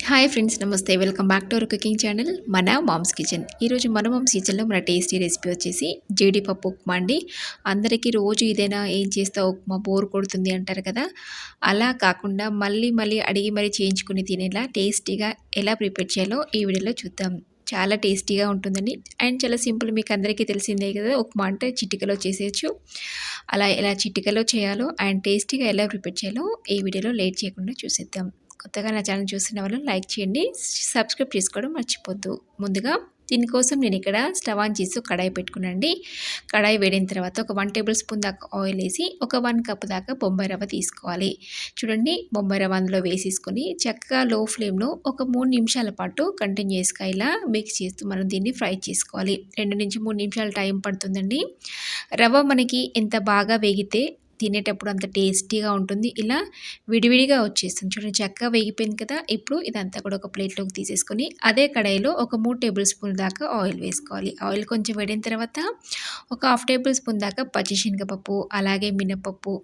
Hi friends, నమస్తే. Welcome back to our cooking channel మన moms kitchen. ఈరోజు మన మామ్స్ కిచెన్లో మన టేస్టీ రెసిపీ వచ్చేసి జీడిపప్పు ఉప్మా అండి. అందరికీ రోజు ఇదేనా ఏం చేస్తావు ఉప్మా బోర్ కొడుతుంది అంటారు కదా. అలా కాకుండా మళ్ళీ మళ్ళీ అడిగి మరీ చేయించుకుని తినేలా టేస్టీగా ఎలా ప్రిపేర్ చేయాలో ఈ వీడియోలో చూద్దాం. చాలా టేస్టీగా ఉంటుందండి అండ్ చాలా సింపుల్. మీకు అందరికీ తెలిసిందే కదా, ఉప్మా అంటే చిటికలో చేసేయచ్చు. అలా ఎలా చిటికలో చేయాలో అండ్ టేస్టీగా ఎలా ప్రిపేర్ చేయాలో ఈ వీడియోలో లేట్ చేయకుండా చూసేద్దాం. కొత్తగా నా ఛానల్ చూస్తున్న వాళ్ళు లైక్ చేయండి, సబ్స్క్రైబ్ చేసుకోవడం మర్చిపోద్దు. ముందుగా దీనికోసం నేను ఇక్కడ స్టవ్ ఆన్ చేసి కడాయి పెట్టుకున్నాండి. కడాయి వేడిన తర్వాత ఒక 1 టేబుల్ స్పూన్ దాకా ఆయిల్ వేసి ఒక 1 కప్ దాకా బొంబాయి రవ్వ తీసుకోవాలి. చూడండి, బొంబాయి రవ్వ అందులో వేసేసుకొని చక్కగా లో ఫ్లేమ్లో ఒక 3 నిమిషాల పాటు కంటిన్యూస్గా ఇలా మిక్స్ చేస్తూ మనం దీన్ని ఫ్రై చేసుకోవాలి. 2 నుంచి 3 నిమిషాలు టైం పడుతుందండి. రవ్వ మనకి ఎంత బాగా వేగితే తినేటప్పుడు అంత టేస్టీగా ఉంటుంది. ఇలా విడివిడిగా వచ్చేస్తుంది. చూడండి, చక్కగా వేగిపోయింది కదా. ఇప్పుడు ఇదంతా కూడా ఒక ప్లేట్లోకి తీసేసుకొని అదే కడాయిలో ఒక 3 టేబుల్ స్పూన్ దాకా ఆయిల్ వేసుకోవాలి. ఆయిల్ కొంచెం వేడిన తర్వాత ఒక 1/2 టేబుల్ స్పూన్ దాకా పచ్చిశనగపప్పు, అలాగే మినపప్పు,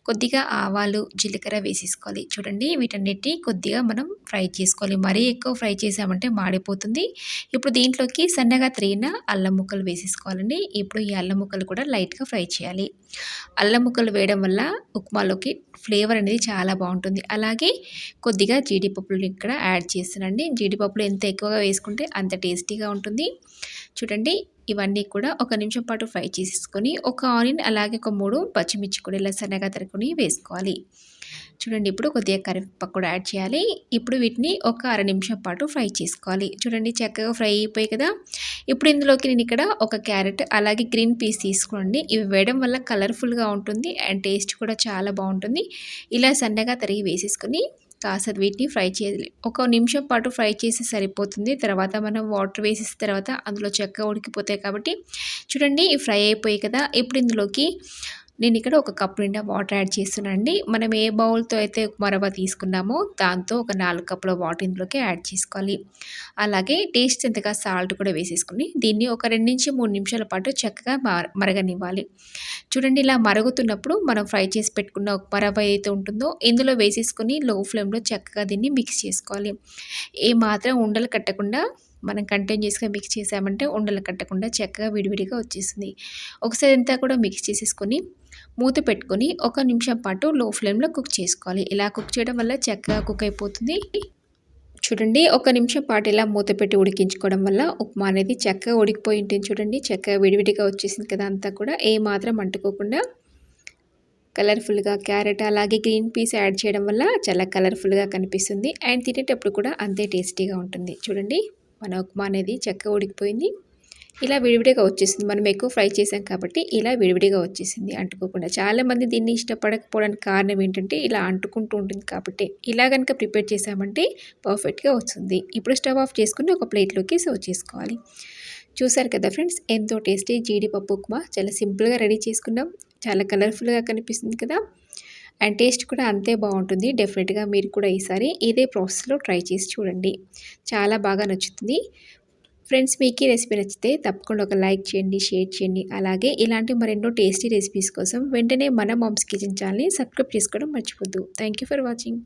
కొద్దిగా ఆవాలు, జీలకర్ర వేసేసుకోవాలి. చూడండి, వీటన్నిటిని కొద్దిగా మనం ఫ్రై చేసుకోవాలి. మరీ ఎక్కువ ఫ్రై చేసామంటే మాడిపోతుంది. ఇప్పుడు దీంట్లోకి సన్నగా తరిగిన అల్లం ముక్కలు వేసేసుకోవాలండి. ఇప్పుడు ఈ అల్లం ముక్కలు కూడా లైట్గా ఫ్రై చేయాలి. అల్లం ముక్కలు వేయడం వల్ల ఉప్మాలోకి ఫ్లేవర్ అనేది చాలా బాగుంటుంది. అలాగే కొద్దిగా జీడిపప్పులు ఇక్కడ యాడ్ చేస్తానండి. జీడిపప్పులు ఎంత ఎక్కువగా వేసుకుంటే అంత టేస్టీగా ఉంటుంది. చూడండి, ఇవన్నీ కూడా ఒక నిమిషం పాటు ఫ్రై చేసేసుకొని ఒక ఆనియన్ అలాగే ఒక 3 పచ్చిమిర్చి కూడా ఇలా సన్నగా తరుక్కొని వేసుకోవాలి. చూడండి, ఇప్పుడు కొద్దిగా కరివేపాకు కూడా యాడ్ చేయాలి. ఇప్పుడు వీటిని ఒక అర నిమిషం పాటు ఫ్రై చేసుకోవాలి. చూడండి, చక్కగా ఫ్రై అయిపోయి కదా. ఇప్పుడు ఇందులోకి నేను ఇక్కడ ఒక క్యారెట్ అలాగే గ్రీన్ పీస్ తీసుకోండి. ఇవి వేయడం వల్ల కలర్ఫుల్గా ఉంటుంది అండ్ టేస్ట్ కూడా చాలా బాగుంటుంది. ఇలా సన్నగా తరిగి వేసేసుకొని కాస్త వీటిని ఫ్రై చేయాలి. ఒక నిమిషం పాటు ఫ్రై చేసి సరిపోతుంది. తర్వాత మనం వాటర్ వేసేసిన తర్వాత అందులో చక్కగా ఉడికిపోతాయి కాబట్టి చూడండి, ఫ్రై అయిపోయి కదా. ఇప్పుడు ఇందులోకి నేను ఇక్కడ ఒక కప్ నిండా వాటర్ యాడ్ చేస్తున్నానండి. మనం ఏ బౌల్తో అయితే ఉప్మా రవ్వ తీసుకున్నామో దాంతో ఒక 4 కప్పుల వాటర్ ఇందులోకి యాడ్ చేసుకోవాలి. అలాగే టేస్ట్ ఎంతగా సాల్ట్ కూడా వేసేసుకుని దీన్ని ఒక 2 నుంచి 3 నిమిషాల పాటు చక్కగా మరగనివ్వాలి. చూడండి, ఇలా మరుగుతున్నప్పుడు మనం ఫ్రై చేసి పెట్టుకున్న ఉప్మా రవ్వ ఏదైతే ఉంటుందో ఇందులో వేసేసుకొని లో ఫ్లేమ్లో చక్కగా దీన్ని మిక్స్ చేసుకోవాలి. ఏ మాత్రం ఉండలు కట్టకుండా మనం కంటిన్యూస్గా మిక్స్ చేసామంటే ఉండలు కట్టకుండా చక్కగా విడివిడిగా వచ్చేస్తుంది. ఒకసారి అంతా కూడా మిక్స్ చేసేసుకొని మూత పెట్టుకొని ఒక నిమిషం పాటు లో ఫ్లేమ్లో కుక్ చేసుకోవాలి. ఇలా కుక్ చేయడం వల్ల చక్కగా కుక్ అయిపోతుంది. చూడండి, ఒక నిమిషం పాటు ఇలా మూత పెట్టి ఉడికించుకోవడం వల్ల ఉప్మా అనేది చక్కగా ఉడికిపోయి ఉంటుంది. చూడండి, చక్కగా విడివిడిగా వచ్చేసింది కదా. అంతా కూడా ఏ మాత్రం అంటుకోకుండా కలర్ఫుల్గా క్యారెట్ అలాగే గ్రీన్ పీస్ యాడ్ చేయడం వల్ల చాలా కలర్ఫుల్గా కనిపిస్తుంది అండ్ తినేటప్పుడు కూడా అంతే టేస్టీగా ఉంటుంది. చూడండి, మన ఉప్మా అనేది చక్కగా ఉడికిపోయింది. ఇలా విడివిడిగా వచ్చేసింది. మనం ఎక్కువ ఫ్రై చేసాం కాబట్టి ఇలా విడివిడిగా వచ్చేసింది అంటుకోకుండా. చాలామంది దీన్ని ఇష్టపడకపోవడానికి కారణం ఏంటంటే ఇలా అంటుకుంటూ ఉంటుంది కాబట్టి. ఇలా కనుక ప్రిపేర్ చేసామంటే పర్ఫెక్ట్గా వస్తుంది. ఇప్పుడు స్టవ్ ఆఫ్ చేసుకుని ఒక ప్లేట్లోకి సర్వ్ చేసుకోవాలి. చూసారు కదా ఫ్రెండ్స్, ఎంతో టేస్టీ జీడిపప్పు ఉప్మా చాలా సింపుల్గా రెడీ చేసుకున్నాం. చాలా కలర్ఫుల్గా కనిపిస్తుంది కదా అండ్ టేస్ట్ కూడా అంతే బాగుంటుంది. డెఫినెట్గా మీరు కూడా ఈసారి ఇదే ప్రాసెస్లో ట్రై చేసి చూడండి, చాలా బాగా నచ్చుతుంది. ఫ్రెండ్స్, మీకు ఈ రెసిపీ నచ్చితే తప్పకుండా ఒక లైక్ చేయండి, షేర్ చేయండి. అలాగే ఇలాంటి మరెన్నో టేస్టీ రెసిపీస్ కోసం వెంటనే మన మామ్స్ కిచెన్ ఛానల్ని సబ్స్క్రైబ్ చేసుకోవడం మర్చిపోద్దు. Thank you for watching.